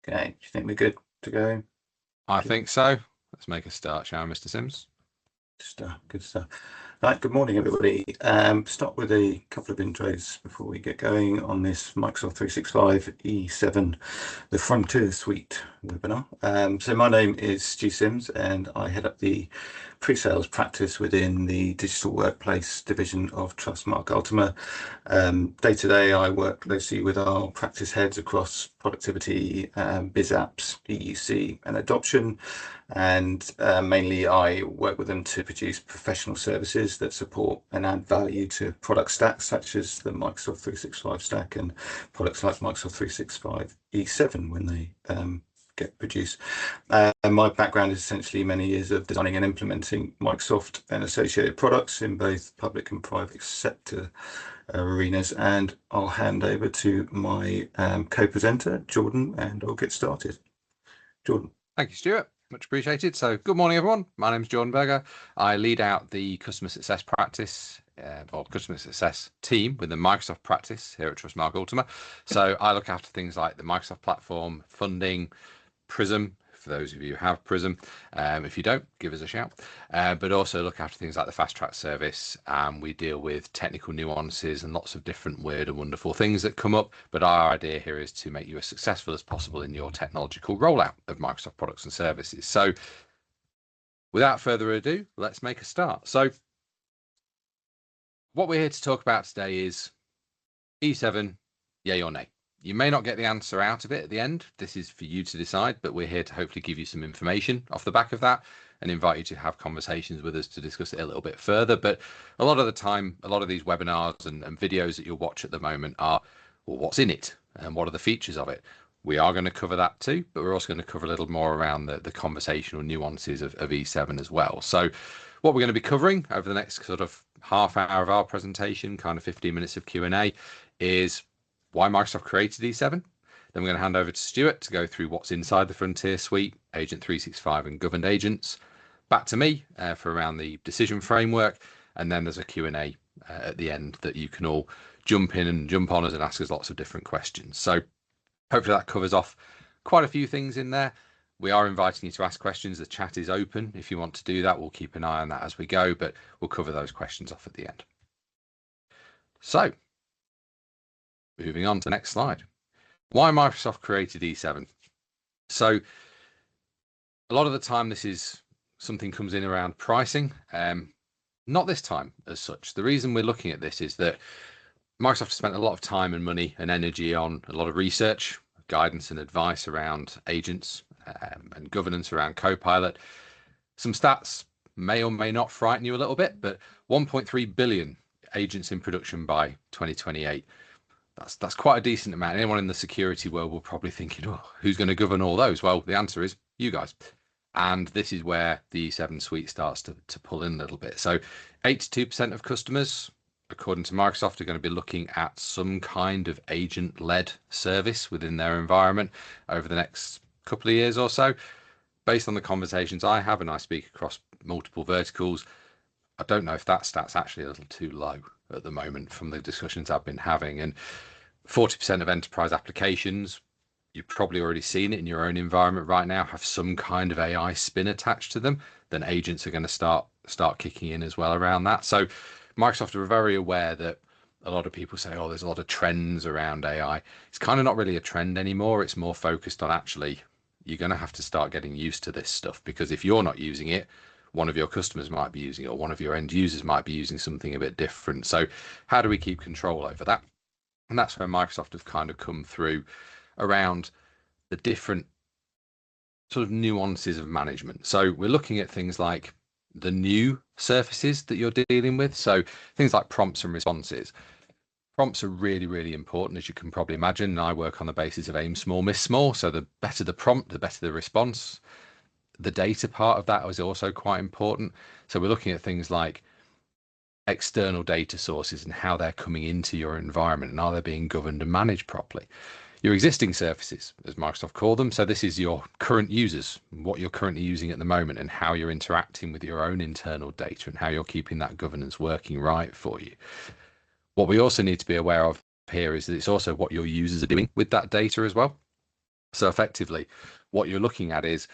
Okay, do you think we're good to go? I think so. Let's make a start, shall we, Mr. Sims? Good stuff. Right, good morning, everybody. Start with a couple of intros before we get going on this Microsoft 365 E7, the Frontier Suite webinar. So my name is Stu Sims, and I head up the pre-sales practice within the digital workplace division of Trustmarque Ultima. Day to day, I work closely with our practice heads across productivity, biz apps, EUC, and adoption. And mainly I work with them to produce professional services that support and add value to product stacks such as the Microsoft 365 stack and products like Microsoft 365 E7 when they get produced. My background is essentially many years of designing and implementing Microsoft and associated products in both public and private sector arenas. And I'll hand over to my co-presenter, Jordan, and I'll get started. Jordan. Thank you, Stuart. Much appreciated. So good morning, everyone. My name is Jordan Berger. I lead out the customer success practice, or customer success team with the Microsoft practice here at Trustmarque Ultima. So I look after things like the Microsoft platform, funding, Prism, for those of you who have Prism. If you don't, give us a shout. But also look after things like the fast track service. We deal with technical nuances and lots of different weird and wonderful things that come up. But our idea here is to make you as successful as possible in your technological rollout of Microsoft products and services. So without further ado, let's make a start. So what we're here to talk about today is E7, yay or nay. You may not get the answer out of it at the end. This is for you to decide, but we're here to hopefully give you some information off the back of that and invite you to have conversations with us to discuss it a little bit further. But a lot of the time, a lot of these webinars and videos that you'll watch at the moment are, well, what's in it and what are the features of it? We are going to cover that too, but we're also going to cover a little more around the conversational nuances of E7 as well. So what we're going to be covering over the next sort of half hour of our presentation, kind of 15 minutes of Q&A, is why Microsoft created E7. Then we're going to hand over to Stuart to go through what's inside the Frontier Suite, Agent 365 and governed agents. Back to me for around the decision framework. And then there's a Q&A at the end that you can all jump in and jump on us and ask us lots of different questions. So hopefully that covers off quite a few things in there. We are inviting you to ask questions. The chat is open. If you want to do that, we'll keep an eye on that as we go, but we'll cover those questions off at the end. So moving on to the next slide. Why Microsoft created E7. So a lot of the time this is something comes in around pricing. Not this time as such. The reason we're looking at this is that Microsoft spent a lot of time and money and energy on a lot of research, guidance and advice around agents and governance around Copilot. Some stats may or may not frighten you a little bit, but 1.3 billion agents in production by 2028. That's quite a decent amount. Anyone in the security world will probably thinking, oh, who's going to govern all those? Well, the answer is you guys. And this is where the E7 suite starts to pull in a little bit. So 82% of customers, according to Microsoft, are going to be looking at some kind of agent-led service within their environment over the next couple of years or so. Based on the conversations I have, and I speak across multiple verticals, I don't know if that stat's actually a little too low at the moment from the discussions I've been having. And 40% of enterprise applications, you've probably already seen it in your own environment right now, have some kind of AI spin attached to them. Then agents are going to start kicking in as well around that. So Microsoft are very aware that a lot of people say, oh, there's a lot of trends around AI. It's kind of not really a trend anymore. It's more focused on actually, you're going to have to start getting used to this stuff, because if you're not using it, one of your customers might be using it, or one of your end users might be using something a bit different. So how do we keep control over that? And that's where Microsoft have kind of come through around the different sort of nuances of management. So we're looking at things like the new surfaces that you're dealing with. So things like prompts and responses. Prompts are really, really important, as you can probably imagine. I work on the basis of aim small, miss small. So the better the prompt, the better the response. The data part of that is also quite important. So we're looking at things like external data sources and how they're coming into your environment, and are they being governed and managed properly. Your existing surfaces, as Microsoft call them. So this is your current users, what you're currently using at the moment, and how you're interacting with your own internal data and how you're keeping that governance working right for you. What we also need to be aware of here is that it's also what your users are doing with that data as well. So effectively, what you're looking at is,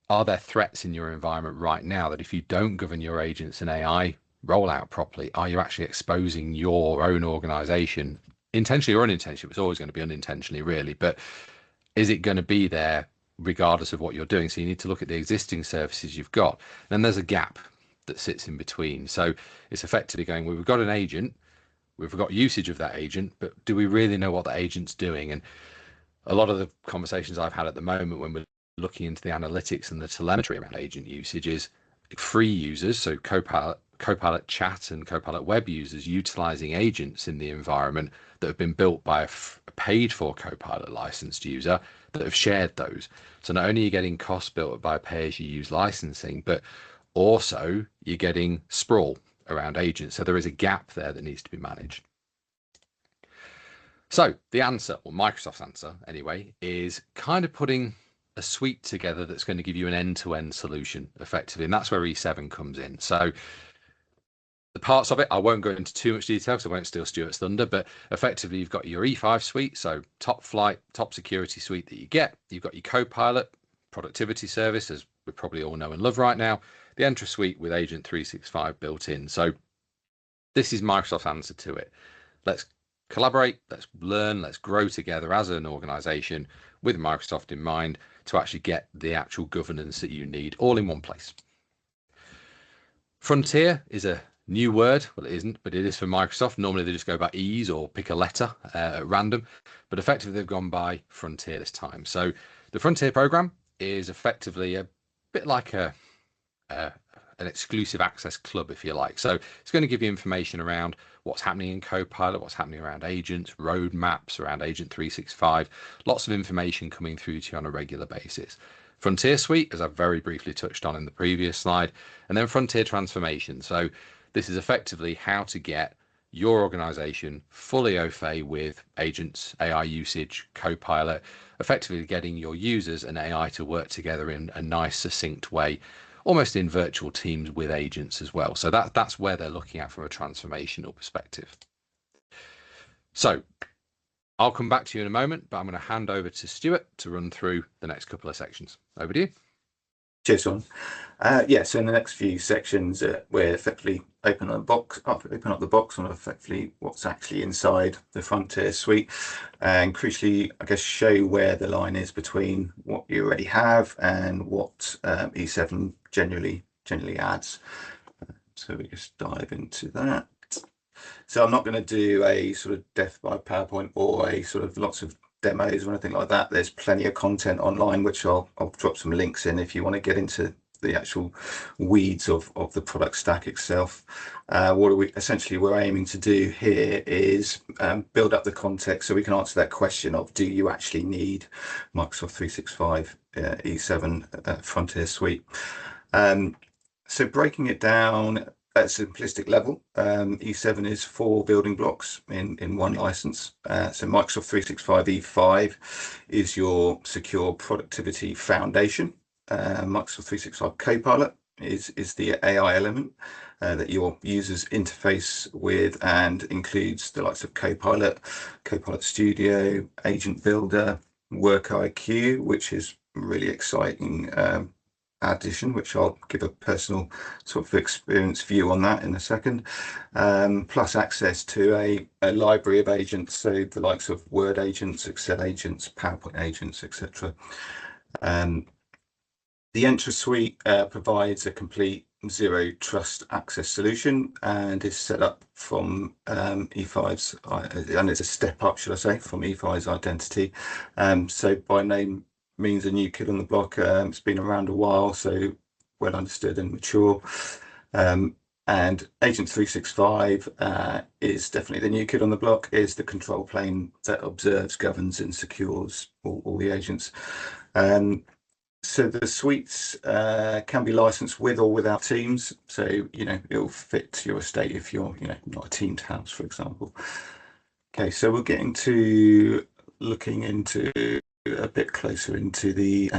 are there threats in your environment right now that if you don't govern your agents and AI rollout properly, are you actually exposing your own organization, intentionally or unintentionally? It's always going to be unintentionally, really, but is it going to be there regardless of what you're doing? So you need to look at the existing services you've got. And then there's a gap that sits in between. So it's effectively going, well, we've got an agent, we've got usage of that agent, but do we really know what that agent's doing? And a lot of the conversations I've had at the moment when we're looking into the analytics and the telemetry around agent usage is free users, so Copilot chat and Copilot web users utilizing agents in the environment that have been built by a paid for Copilot licensed user that have shared those. So not only are you getting costs built up by pay as you use licensing, but also you're getting sprawl around agents. So there is a gap there that needs to be managed. So the answer, or Microsoft's answer anyway, is kind of putting a suite together that's going to give you an end-to-end solution effectively. And that's where E7 comes in. So the parts of it, I won't go into too much detail because I won't steal Stuart's thunder, but effectively you've got your E5 suite, so top flight, top security suite that you get. You've got your Copilot productivity service, as we probably all know and love right now, the Entra Suite with Agent 365 built in. So this is Microsoft's answer to it. Let's collaborate, let's learn, let's grow together as an organization with Microsoft in mind to actually get the actual governance that you need all in one place. Frontier is a new word. Well, it isn't, but it is for Microsoft. Normally they just go by E's or pick a letter at random, but effectively they've gone by Frontier this time. So the Frontier program is effectively a bit like an exclusive access club, if you like. So it's going to give you information around what's happening in Copilot, what's happening around agents, roadmaps around Agent 365, lots of information coming through to you on a regular basis. Frontier Suite, as I've very briefly touched on in the previous slide, and then Frontier Transformation. So this is effectively how to get your organization fully au fait with agents, AI usage, Copilot, effectively getting your users and AI to work together in a nice, succinct way, almost in virtual teams with agents as well. So that's where they're looking at from a transformational perspective. So I'll come back to you in a moment, but I'm going to hand over to Stuart to run through the next couple of sections. Over to you. Cheers, Sean. So in the next few sections, we're effectively open up the box on effectively what's actually inside the Frontier suite, and crucially, I guess, show where the line is between what you already have and what E7 generally adds. So we just dive into that. So I'm not going to do a sort of death by PowerPoint or a sort of lots of demos or anything like that. There's plenty of content online, which I'll drop some links in if you want to get into the actual weeds of the product stack itself. What we're aiming to do here is build up the context so we can answer that question of, do you actually need Microsoft 365 E7 Frontier Suite? So breaking it down at a simplistic level, E7 is 4 building blocks in one license. So Microsoft 365 E5 is your secure productivity foundation. Microsoft 365 Copilot is the AI element that your users interface with, and includes the likes of Copilot, Copilot Studio, Agent Builder, Work IQ, which is really exciting addition, which I'll give a personal sort of experience view on that in a second, plus access to a library of agents, so the likes of Word agents, Excel agents, PowerPoint agents, etc. The Entra Suite provides a complete zero trust access solution and is set up from E5's, and it's a step up, should I say, from E5's identity. So by no means a new kid on the block. It's been around a while, so well understood and mature. And Agent 365 is definitely the new kid on the block, is the control plane that observes, governs and secures all the agents. So the suites can be licensed with or without teams. So, it'll fit your estate if you're, not a teamed house, for example. Okay, so we're getting to looking into a bit closer into the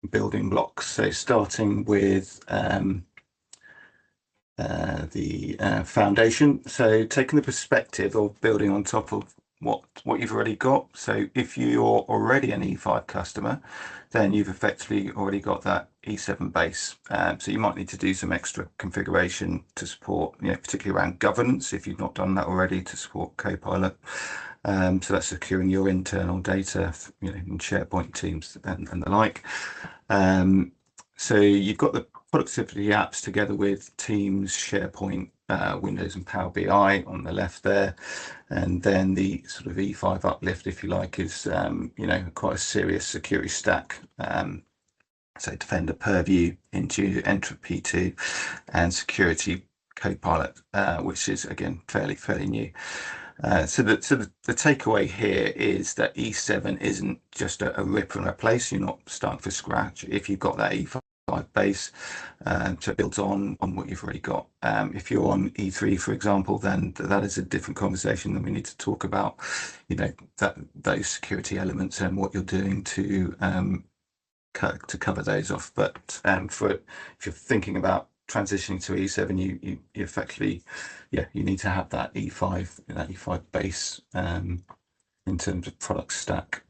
building blocks. So starting with the foundation. So taking the perspective of building on top of what you've already got. So if you're already an E5 customer, then you've effectively already got that E7 base. So you might need to do some extra configuration to support, particularly around governance, if you've not done that already, to support Copilot. So that's securing your internal data, in SharePoint, Teams, and the like. So you've got the productivity apps together with Teams, SharePoint, Windows and Power BI on the left there. And then the sort of E5 uplift, if you like, is, quite a serious security stack. So Defender Purview into Entra P2 and Security Copilot, which is, again, fairly new. So the takeaway here is that E7 isn't just a rip and replace. You're not starting from scratch. If you've got that E5 base, so it builds on what you've already got. If you're on E3, for example, then that is a different conversation that we need to talk about. Those security elements and what you're doing to cover those off. But if you're thinking about transitioning to E7, you effectively, you need to have that E5 base in terms of product stack.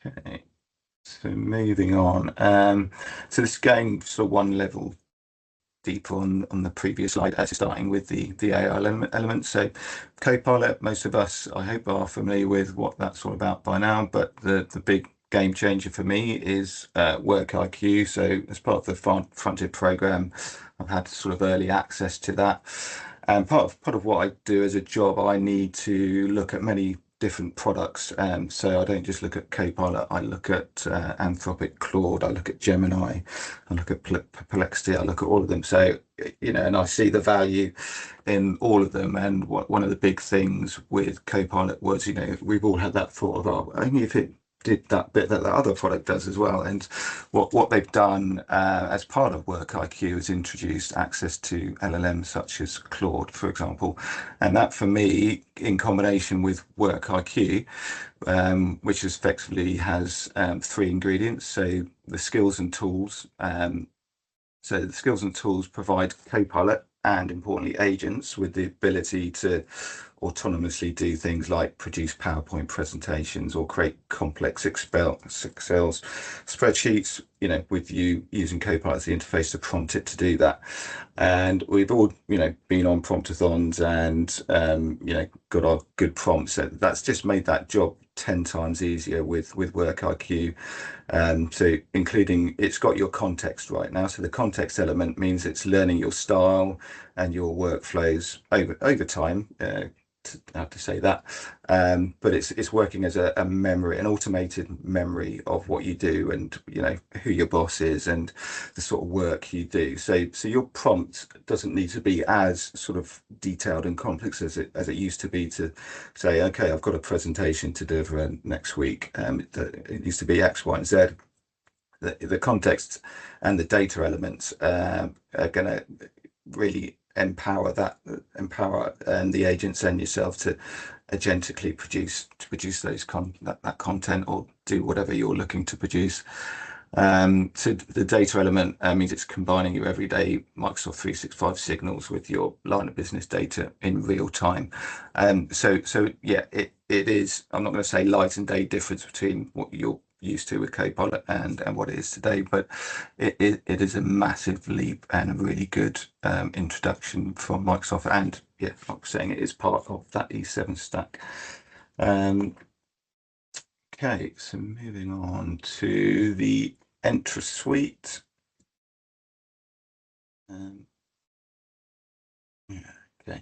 Okay, so moving on. So this is going sort of one level deeper on the previous slide, starting with the AI element. So Copilot, most of us, I hope, are familiar with what that's all about by now, but the big game changer for me is Work IQ. So as part of the Frontier program, I've had sort of early access to that. And part of what I do as a job, I need to look at many different products. So I don't just look at Copilot, I look at Anthropic, Claude, I look at Gemini, I look at Perplexity, I look at all of them. So, and I see the value in all of them. And one of the big things with Copilot was, we've all had that thought of, only if it did that bit that the other product does as well. And what they've done as part of Work IQ is introduced access to LLMs such as Claude, for example. And that, for me, in combination with Work IQ, which effectively has three ingredients. So the skills and tools. So the skills and tools provide Copilot and, importantly, agents with the ability to autonomously do things like produce PowerPoint presentations or create complex Excel spreadsheets, with you using Copilot as the interface to prompt it to do that. And we've all, been on promptathons and, got our good prompts. So that's just made that job 10 times easier with Work IQ. So including, it's got your context right now. So the context element means it's learning your style and your workflows over time. I have to say that, but it's working as a memory, an automated memory of what you do and who your boss is and the sort of work you do. So your prompt doesn't need to be as sort of detailed and complex as it used to be, to say, okay, I've got a presentation to deliver next week. It needs to be X, Y, and Z. The context and the data elements are going to really empower the agents and yourself to agentically produce those that content or do whatever you're looking to produce. So the data element means it's combining your everyday Microsoft 365 signals with your line of business data in real time. So yeah, it is, I'm not going to say light and day difference between what you're used to with Copilot and what it is today, but it is a massive leap and a really good introduction from Microsoft. And yeah, like I'm saying, it is part of that E7 stack. Okay, so moving on to the Entra Suite. Okay,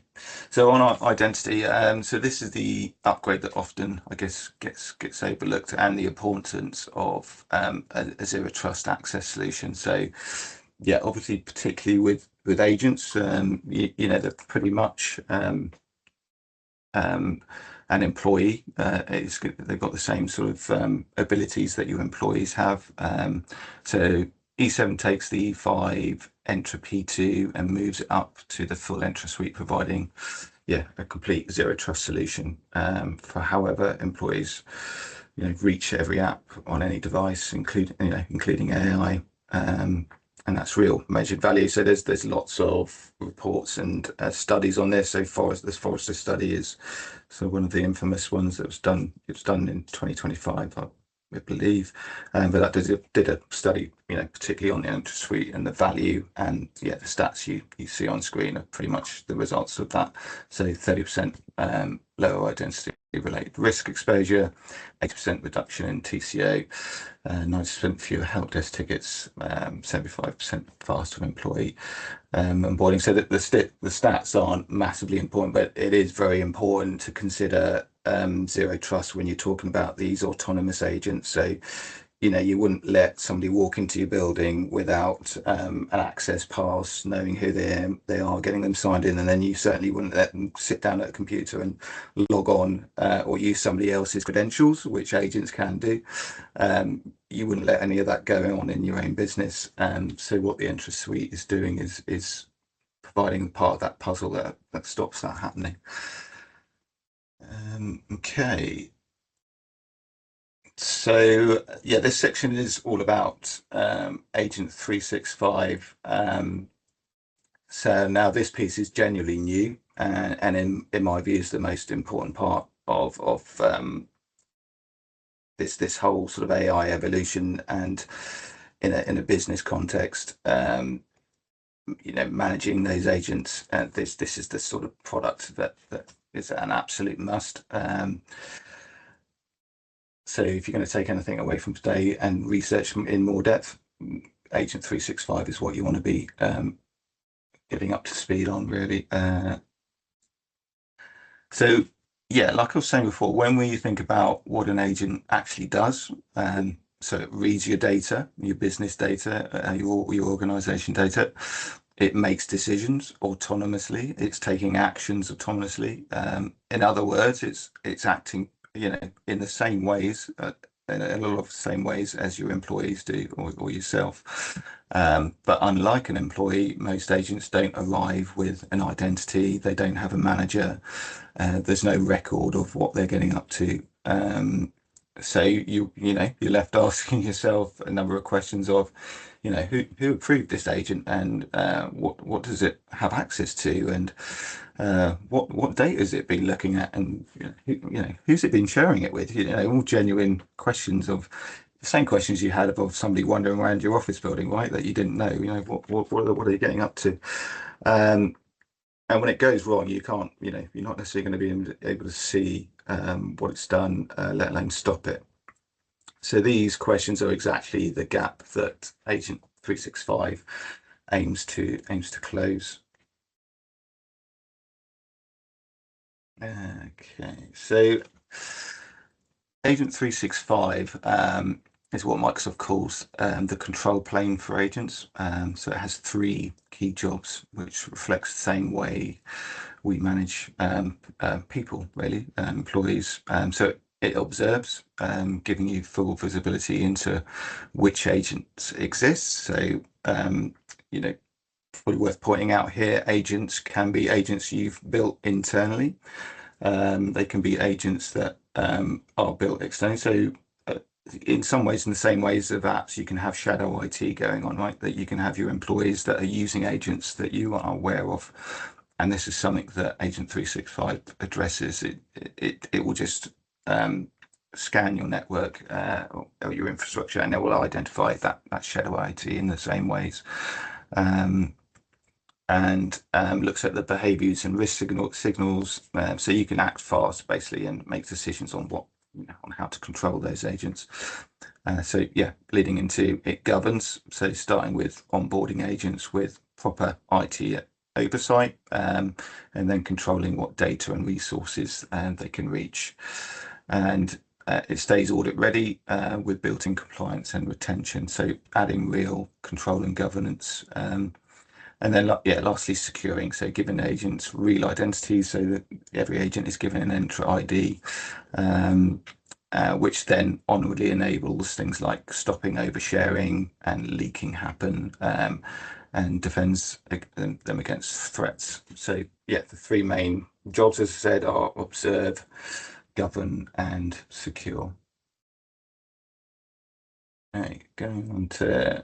so on our identity, so this is the upgrade that often, I guess, gets overlooked, and the importance of a zero trust access solution. So yeah, obviously, particularly with agents, they're pretty much an employee. They've got the same sort of abilities that your employees have. So E7 takes the E5 Entra P2 and moves it up to the full Entra Suite, providing a complete zero trust solution for however employees reach every app on any device, including AI. that's real measured value. So there's lots of reports and studies on this. So this Forrester study is one of the infamous ones that was done. It was done in 2025, I believe, but that did a study, particularly on the Entra Suite and the value, and the stats you see on screen are pretty much the results of that. So 30% lower identity related risk exposure, 80% reduction in TCO, 90% fewer help desk tickets, 75% faster employee onboarding. So that the stats aren't massively important, but it is very important to consider zero trust when you're talking about these autonomous agents. So you wouldn't let somebody walk into your building without an access pass, knowing who they are, getting them signed in, and then you certainly wouldn't let them sit down at a computer and log on or use somebody else's credentials, which agents can do. You wouldn't let any of that go on in your own business. So what the Entra Suite is doing is providing part of that puzzle that stops that happening. Okay. So this section is all about Agent 365. So now this piece is genuinely new, and in my view is the most important part of this whole sort of AI evolution, and in a business context, managing those agents. This is the sort of product that is an absolute must. So if you're going to take anything away from today and research in more depth, Agent 365 is what you want to be getting up to speed on, really. So like I was saying before, when we think about what an agent actually does, so it reads your data, your business data, your organization data. It makes decisions autonomously. It's taking actions autonomously. In other words, it's acting, in the same ways, in a lot of the same ways as your employees do, or yourself. But unlike an employee, most agents don't arrive with an identity. They don't have a manager. There's no record of what they're getting up to. So you're left asking yourself a number of questions of, who approved this agent, and what does it have access to, and what data has it been looking at, and who's it been sharing it with? All genuine questions, of the same questions you had of somebody wandering around your office building, right? That you didn't know. What are you getting up to? And when it goes wrong, you can't. You're not necessarily going to be able to see what it's done, let alone stop it. So these questions are exactly the gap that Agent 365 aims to close. Okay, so Agent 365 is what Microsoft calls the control plane for agents. So it has three key jobs, which reflects the same way we manage people, really, employees. So it observes, giving you full visibility into which agents exist. So, probably worth pointing out here, agents can be agents you've built internally. They can be agents that are built externally. So, in some ways, in the same ways of apps, you can have shadow IT going on, right? That you can have your employees that are using agents that you are aware of. And this is something that Agent 365 addresses. It will just scan your network or your infrastructure, and it will identify that shadow IT in the same ways, and looks at the behaviors and risk signals, so you can act fast, basically, and make decisions on on how to control those agents. So leading into it governs. So starting with onboarding agents with proper IT oversight, and then controlling what data and resources they can reach, and it stays audit ready with built-in compliance and retention. So adding real control and governance, and then lastly securing. So giving agents real identities, so that every agent is given an Entra ID, which then onwardly enables things like stopping oversharing and leaking happen, and defends them against threats. So the three main jobs, as I said, are observe, govern, and secure. Okay, going on to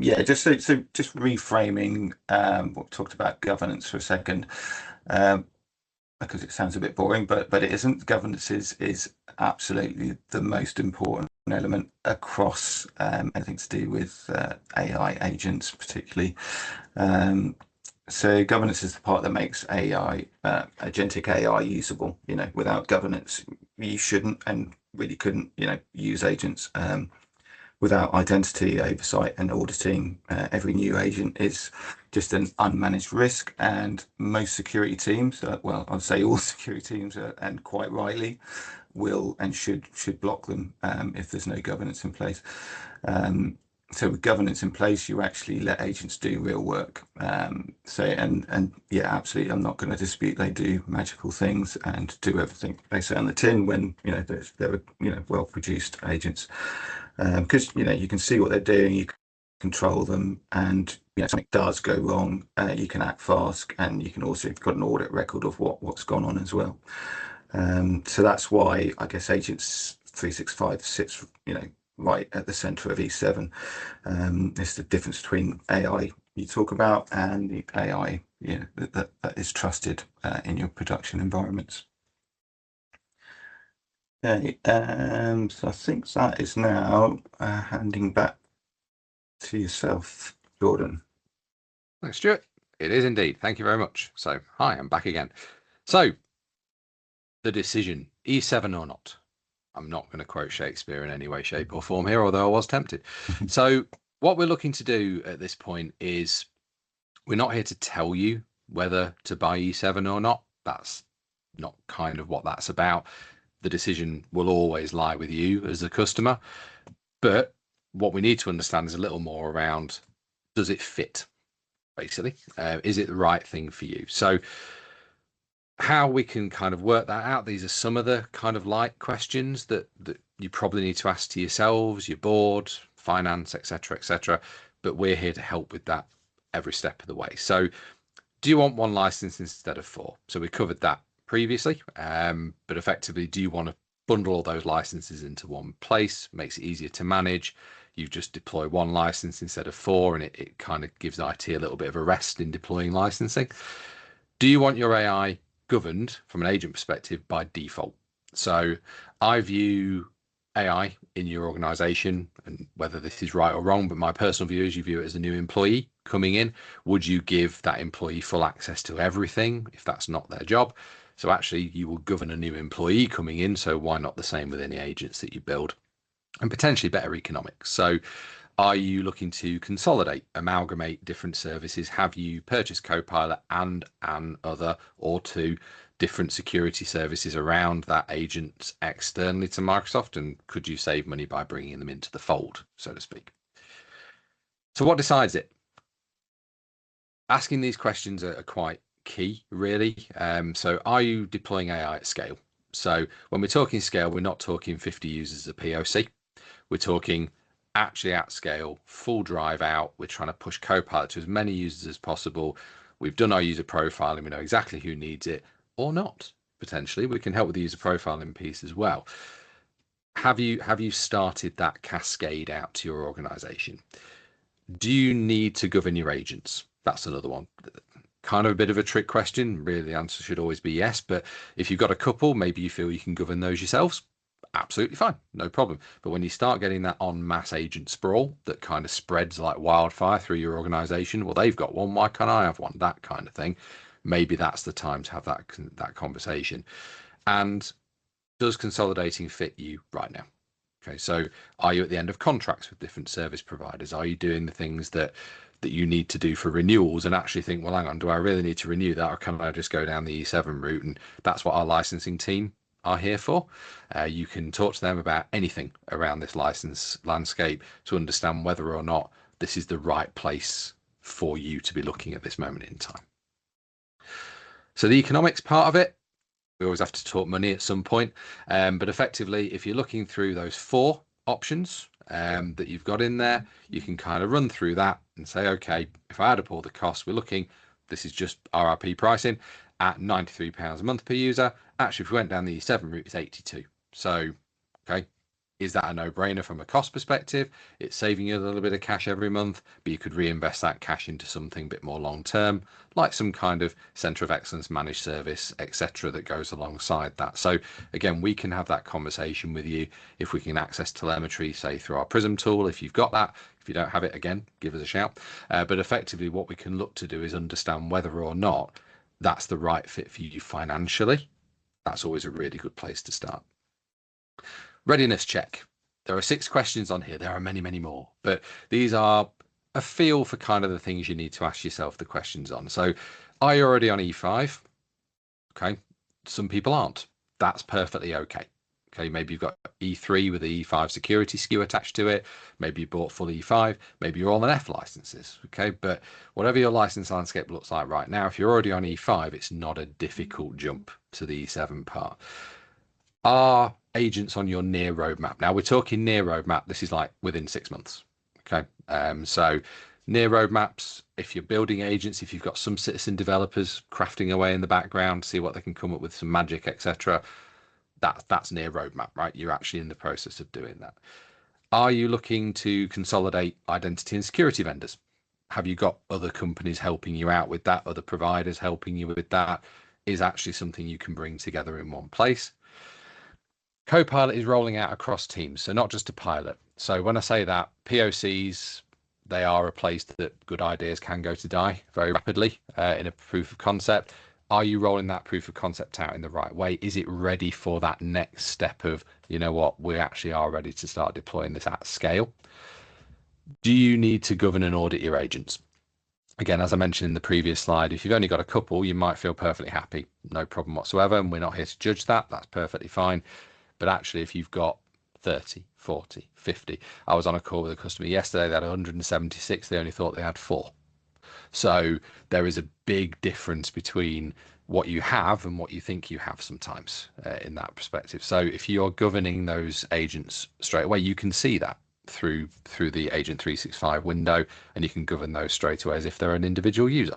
Yeah, just reframing what we talked about governance for a second, because it sounds a bit boring, but it isn't. Governance is absolutely the most important element across anything to do with AI agents, particularly. So governance is the part that makes AI, agentic AI, usable. Without governance, you shouldn't and really couldn't, use agents. Without identity oversight and auditing, every new agent is just an unmanaged risk. And most security teams, well, I'd say all security teams, and quite rightly, will and should block them if there's no governance in place. So with governance in place, you actually let agents do real work. And yeah, absolutely, I'm not going to dispute they do magical things and do everything they say on the tin when they're well produced agents, because you can see what they're doing, you can control them, and something does go wrong, you can act fast, and you can also, you've got an audit record of what's gone on as well. So that's why I guess Agents 365 sits, right at the center of E7. It's the difference between AI you talk about and the AI, that is trusted in your production environments. Okay, so I think that is now handing back to yourself, Jordan. Thanks, Stuart. It is indeed. Thank you very much. So, hi, I'm back again. So, the decision, E7 or not. I'm not going to quote Shakespeare in any way, shape, or form here, although I was tempted. So, what we're looking to do at this point is we're not here to tell you whether to buy E7 or not. That's not kind of what that's about. The decision will always lie with you as a customer. But what we need to understand is a little more around, does it fit? Basically, is it the right thing for you? So how we can kind of work that out, these are some of the kind of light questions that you probably need to ask to yourselves, your board, finance, etc. But we're here to help with that every step of the way. So do you want one license instead of 4? So we covered that previously, but effectively, do you want to bundle all those licenses into one place? Makes it easier to manage. You just deploy one license instead of 4, and it kind of gives IT a little bit of a rest in deploying licensing. Do you want your AI governed from an agent perspective by default? So I view AI in your organization, and whether this is right or wrong, but my personal view is you view it as a new employee coming in. Would you give that employee full access to everything if that's not their job? So actually you will govern a new employee coming in. So why not the same with any agents that you build, and potentially better economics? So are you looking to consolidate, amalgamate different services? Have you purchased Copilot and an other or 2 different security services around that agent externally to Microsoft? And could you save money by bringing them into the fold, so to speak? So what decides it? Asking these questions are quite key, really. So are you deploying AI at scale? So when we're talking scale, we're not talking 50 users as a POC. We're talking actually at scale, full drive out. We're trying to push Copilot to as many users as possible. We've done our user profiling. We know exactly who needs it or not. Potentially, we can help with the user profiling piece as well. Have you started that cascade out to your organization? Do you need to govern your agents? That's another one. Kind of a bit of a trick question. Really, the answer should always be yes. But if you've got a couple, maybe you feel you can govern those yourselves. Absolutely fine, no problem. But when you start getting that en masse agent sprawl that kind of spreads like wildfire through your organization, well, they've got one, why can't I have one? That kind of thing. Maybe that's the time to have that conversation. And does consolidating fit you right now? Okay, so are you at the end of contracts with different service providers? Are you doing the things that you need to do for renewals and actually think, well, hang on, do I really need to renew that, or can I just go down the E7 route? And that's what our licensing team are here for. You can talk to them about anything around this license landscape to understand whether or not this is the right place for you to be looking at this moment in time. So the economics part of it, we always have to talk money at some point, but effectively, if you're looking through those 4 options that you've got in there, you can kind of run through that and say, okay, if I add up all the costs, we're looking, this is just RRP pricing at £93 a month per user. Actually, if we went down the E7 route, it's 82. So, okay, Is that a no-brainer from a cost perspective? It's saving you a little bit of cash every month, but you could reinvest that cash into something a bit more long-term, like some kind of center of excellence, managed service, etc., that goes alongside that. So again, we can have that conversation with you if we can access telemetry, say through our Prism tool. If you've got that, if you don't have it, again, give us a shout. But effectively, what we can look to do is understand whether or not that's the right fit for you financially. That's always a really good place to start. Readiness check. There are 6 questions on here. There are many, many more, but these are a feel for kind of the things you need to ask yourself the questions on. So are you already on E5? Okay. Some people aren't. That's perfectly okay. Okay, maybe you've got E3 with the E5 security SKU attached to it. Maybe you bought full E5. Maybe you're all on F licenses. Okay, but whatever your license landscape looks like right now, if you're already on E5, it's not a difficult jump to the E7 part. Are agents on your near roadmap? Now we're talking near roadmap. This is like within 6 months. Okay, so near roadmaps. If you're building agents, if you've got some citizen developers crafting away in the background, see what they can come up with, some magic, etc. That's near roadmap, right? You're actually in the process of doing that. Are you looking to consolidate identity and security vendors? Have you got other companies helping you out with that? Other providers helping you with that? Is actually something you can bring together in one place. Copilot is rolling out across teams, so not just a pilot. So when I say that, POCs, they are a place that good ideas can go to die very rapidly in a proof of concept. Are you rolling that proof of concept out in the right way? Is it ready for that next step of, you know what, we actually are ready to start deploying this at scale? Do you need to govern and audit your agents? Again, as I mentioned in the previous slide, if you've only got a couple, you might feel perfectly happy, no problem whatsoever, and we're not here to judge that. That's perfectly fine. But actually, if you've got 30, 40, 50, I was on a call with a customer yesterday, they had 176, they only thought they had 4. So there is a big difference between what you have and what you think you have sometimes in that perspective. So if you're governing those agents straight away, you can see that through the Agent 365 window, and you can govern those straight away as if they're an individual user.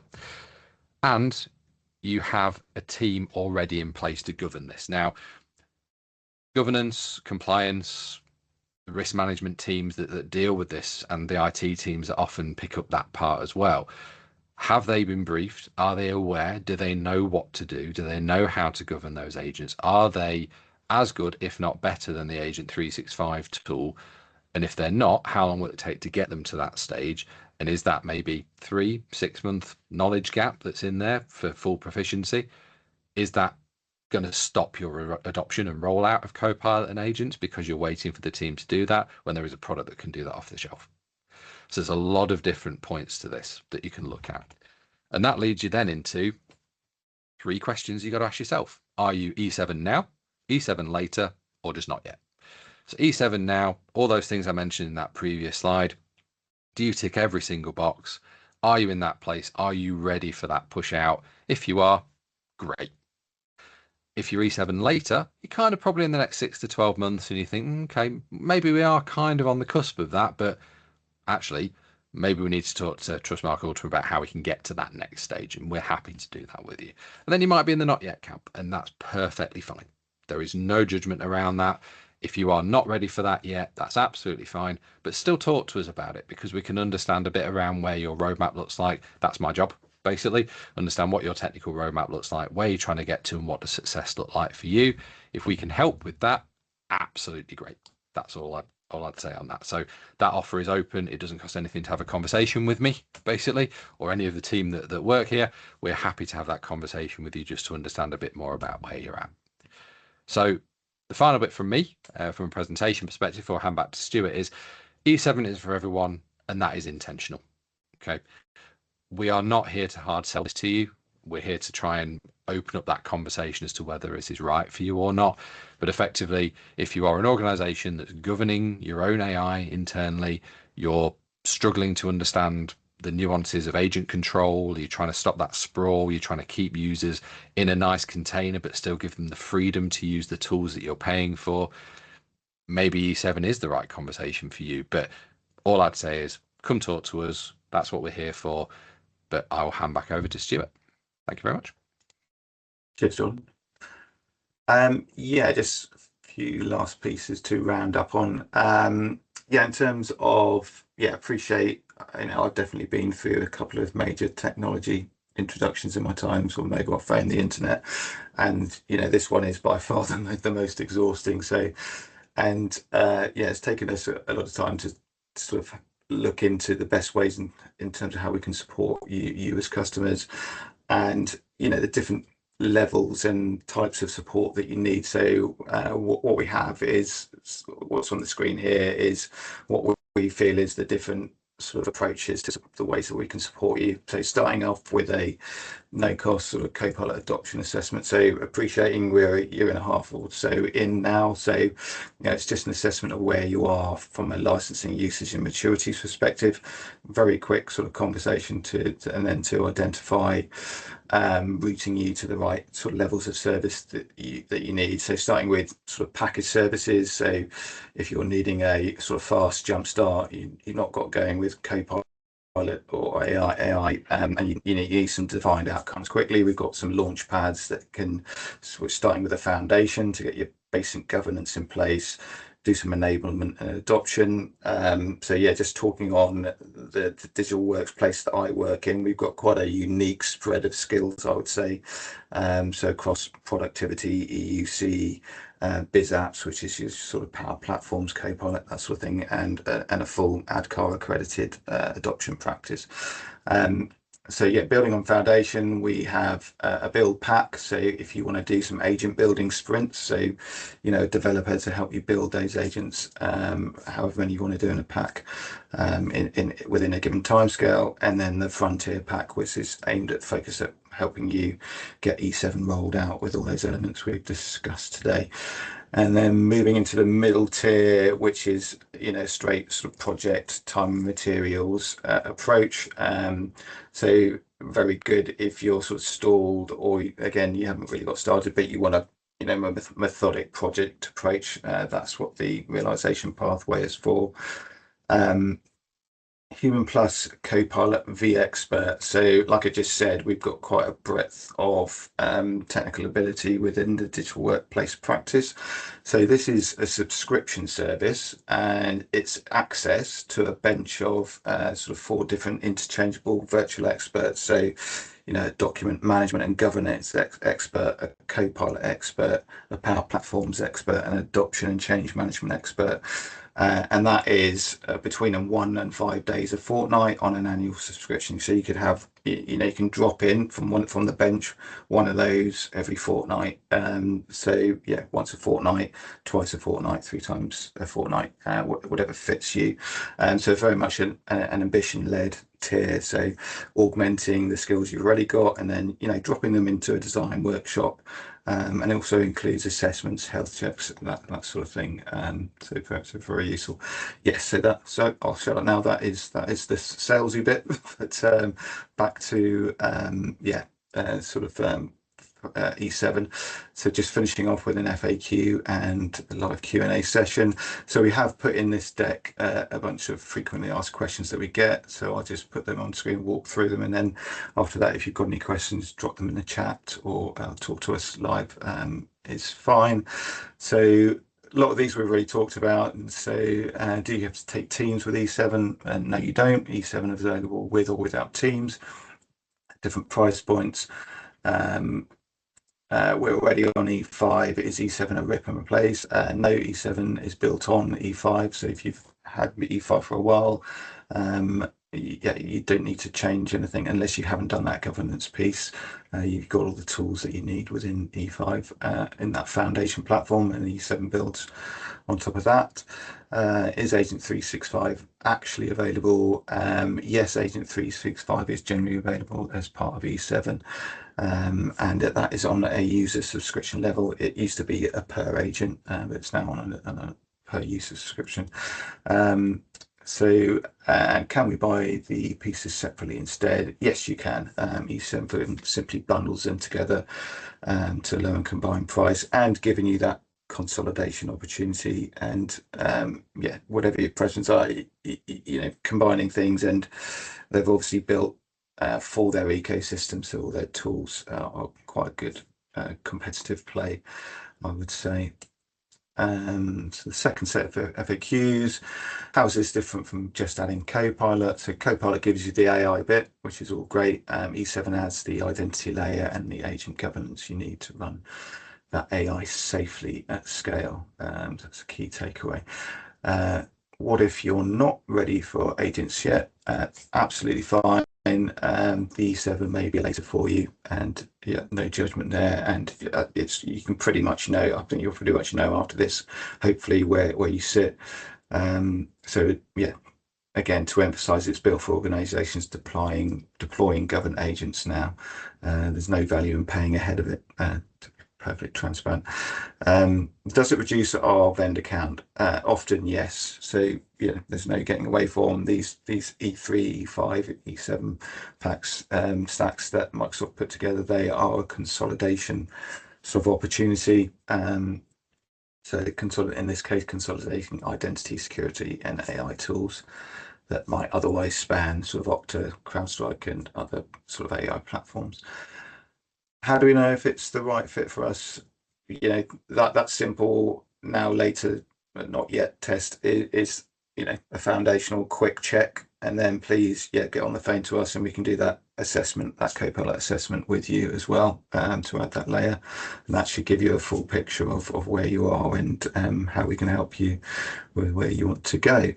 And you have a team already in place to govern this. Now, governance, compliance, risk management teams that deal with this, and the IT teams that often pick up that part as well. Have they been briefed? Are they aware? Do they know what to do? Do they know how to govern those agents? Are they as good, if not better, than the Agent 365 tool? And if they're not, how long will it take to get them to that stage? And is that maybe 3-6 month knowledge gap that's in there for full proficiency? Is that going to stop your adoption and rollout of Copilot and agents because you're waiting for the team to do that when there is a product that can do that off the shelf? So there's a lot of different points to this that you can look at. And that leads you then into 3 questions you got to ask yourself. Are you E7 now, E7 later, or just not yet? So E7 now, all those things I mentioned in that previous slide, do you tick every single box? Are you in that place? Are you ready for that push out? If you are, great. If you're E7 later, you're kind of probably in the next 6 to 12 months and you think, okay, maybe we are kind of on the cusp of that, but actually, maybe we need to talk to Trustmarque Ultima about how we can get to that next stage, and we're happy to do that with you. And then you might be in the not yet camp, and that's perfectly fine. There is no judgment around that. If you are not ready for that yet, that's absolutely fine, but still talk to us about it because we can understand a bit around where your roadmap looks like. That's my job. Basically, understand what your technical roadmap looks like, where you're trying to get to, and what does success look like for you. If we can help with that, absolutely great. That's all I'd say on that. So that offer is open. It doesn't cost anything to have a conversation with me, basically, or any of the team that work here. We're happy to have that conversation with you just to understand a bit more about where you're at. So the final bit from me, from a presentation perspective, before I hand back to Stuart, is E7 is for everyone, and that is intentional. Okay. We are not here to hard sell this to you. We're here to try and open up that conversation as to whether this is right for you or not. But effectively, if you are an organization that's governing your own AI internally, you're struggling to understand the nuances of agent control, you're trying to stop that sprawl, you're trying to keep users in a nice container, but still give them the freedom to use the tools that you're paying for, maybe E7 is the right conversation for you. But all I'd say is come talk to us. That's what we're here for. But I will hand back over to Stuart. Thank you very much. Cheers, John. Yeah, just a few last pieces to round up on. Yeah, in terms of, yeah, appreciate, I've definitely been through a couple of major technology introductions in my time, sort of mobile phone, the internet, and this one is by far the most exhausting. So, and yeah, it's taken us a lot of time to sort of look into the best ways in terms of how we can support you as customers, and the different levels and types of support that you need. So what we have is what's on the screen here is what we feel is the different sort of approaches to the ways that we can support you. So starting off with a no cost sort of Copilot adoption assessment. So appreciating we're a year and a half or so in now. So it's just an assessment of where you are from a licensing, usage and maturity perspective. Very quick sort of conversation and then to identify routing you to the right sort of levels of service that you need. So starting with sort of package services. So if you're needing a sort of fast jump start, you've not got going with Copilot or AI, and you need some defined outcomes quickly. We've got some launch pads that can, so we're starting with a foundation to get your basic governance in place, do some enablement and adoption. So yeah, just talking on the digital workplace that I work in, we've got quite a unique spread of skills, I would say. So across productivity, EUC, biz apps, which is your sort of power platforms, Copilot, that sort of thing, and a full ADCAR accredited adoption practice. So yeah, building on foundation, we have a build pack. So if you want to do some agent building sprints, so a developer to help you build those agents, however many you want to do in a pack, within a given timescale, and then the frontier pack, which is aimed at focus at helping you get E7 rolled out with all those elements we've discussed today. And then moving into the middle tier, which is straight sort of project time and materials approach. So very good if you're sort of stalled, or again you haven't really got started, but you want to methodic project approach. That's what the realization pathway is for. Human Plus Copilot vExpert. So like I just said, we've got quite a breadth of technical ability within the digital workplace practice. So this is a subscription service, and it's access to a bench of sort of 4 different interchangeable virtual experts. So document management and governance expert, a Copilot expert, a Power Platforms expert, an adoption and change management expert. And that is between 1 and 5 days a fortnight on an annual subscription. So you could have, you can drop in from the bench, one of those every fortnight. So yeah, once a fortnight, twice a fortnight, 3 times a fortnight, whatever fits you. So very much an ambition-led tier. So augmenting the skills you've already got, and then dropping them into a design workshop. And it also includes assessments, health checks, that sort of thing. So very useful. Yes, so I'll shut up now. That is the salesy bit. But back to E7. So just finishing off with an FAQ and a live Q&A session. So we have put in this deck a bunch of frequently asked questions that we get. So I'll just put them on screen, walk through them, and then after that, if you've got any questions, drop them in the chat or talk to us live. It's fine. So a lot of these we've already talked about. And so do you have to take Teams with E7? No, you don't. E7 is available with or without Teams. Different price points. We're already on E5. Is E7 a rip and replace? No, E7 is built on E5. So if you've had E5 for a while, you don't need to change anything unless you haven't done that governance piece. You've got all the tools that you need within E5 in that foundation platform, and E7 builds on top of that. Is Agent 365 actually available? Yes, Agent 365 is generally available as part of E7. And that is on a user subscription level. It used to be a per agent, but it's now on a per user subscription. So can we buy the pieces separately instead? Yes, you can. E7 simply bundles them together to low and combined price, and giving you that consolidation opportunity. And whatever your preferences are, combining things. And they've obviously built for their ecosystem, so all their tools are quite a good competitive play, I would say. And the second set of FAQs, how is this different from just adding Copilot? So Copilot gives you the AI bit, which is all great. E7 adds the identity layer and the agent governance you need to run that AI safely at scale. That's a key takeaway. What if you're not ready for agents yet? Absolutely fine. The E7 may be later for you, and yeah, no judgment there. And you can pretty much know. I think you'll pretty much know after this, hopefully, where you sit. So yeah, again, to emphasize, it's built for organizations deploying governed agents now. There's no value in paying ahead of it, to be perfectly transparent. Does it reduce our vendor count? Often, yes. So there's no getting away from these E3, E5, E7 packs, stacks that Microsoft put together. They are a consolidation sort of opportunity. So in this case, consolidating identity, security, and AI tools that might otherwise span sort of Okta, CrowdStrike, and other sort of AI platforms. How do we know if it's the right fit for us? That simple now, later, but not yet test is a foundational quick check, and then please get on the phone to us and we can do that assessment, that Copilot assessment with you as well, to add that layer, and that should give you a full picture of where you are and how we can help you with where you want to go.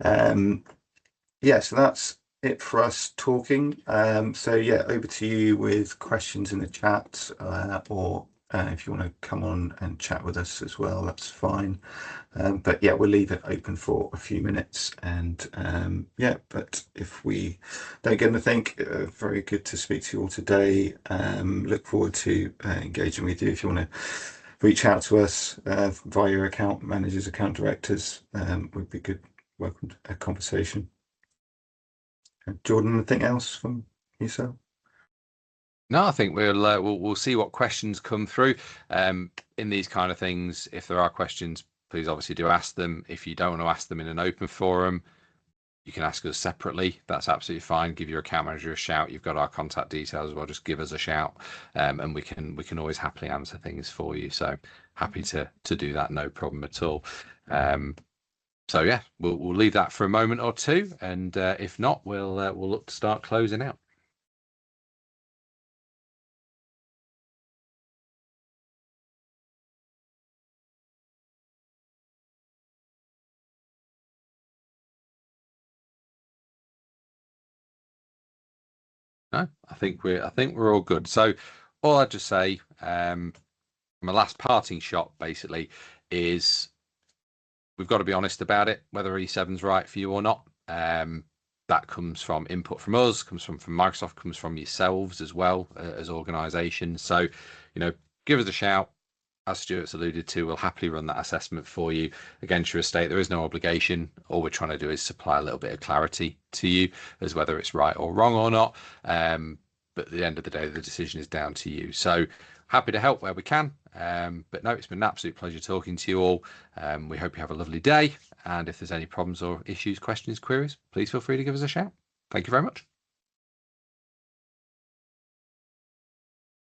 So that's it for us talking. So over to you with questions in the chat, or if you want to come on and chat with us as well, that's fine. But we'll leave it open for a few minutes, and but if we don't get anything, very good to speak to you all today. Look forward to engaging with you. If you want to reach out to us via your account managers, account directors, would be good. Welcome to a conversation. Jordan, anything else from yourself? No, I think we'll see what questions come through in these kind of things. If there are questions, please obviously do ask them. If you don't want to ask them in an open forum, you can ask us separately. That's absolutely fine. Give your account manager a shout. You've got our contact details as well. Just give us a shout, and we can always happily answer things for you. So happy to do that, no problem at all. So we'll leave that for a moment or two, and if not, we'll look to start closing out. No, I think we're all good. So all I'd just say, my last parting shot basically is we've got to be honest about it, whether E7's right for you or not. That comes from input from us, comes from Microsoft, comes from yourselves as well, as organizations. So, give us a shout. As Stuart's alluded to, we'll happily run that assessment for you. Again, true estate, there is no obligation. All we're trying to do is supply a little bit of clarity to you as whether it's right or wrong or not. But at the end of the day, the decision is down to you. So happy to help where we can. But no, it's been an absolute pleasure talking to you all. We hope you have a lovely day. And if there's any problems or issues, questions, queries, please feel free to give us a shout. Thank you very much.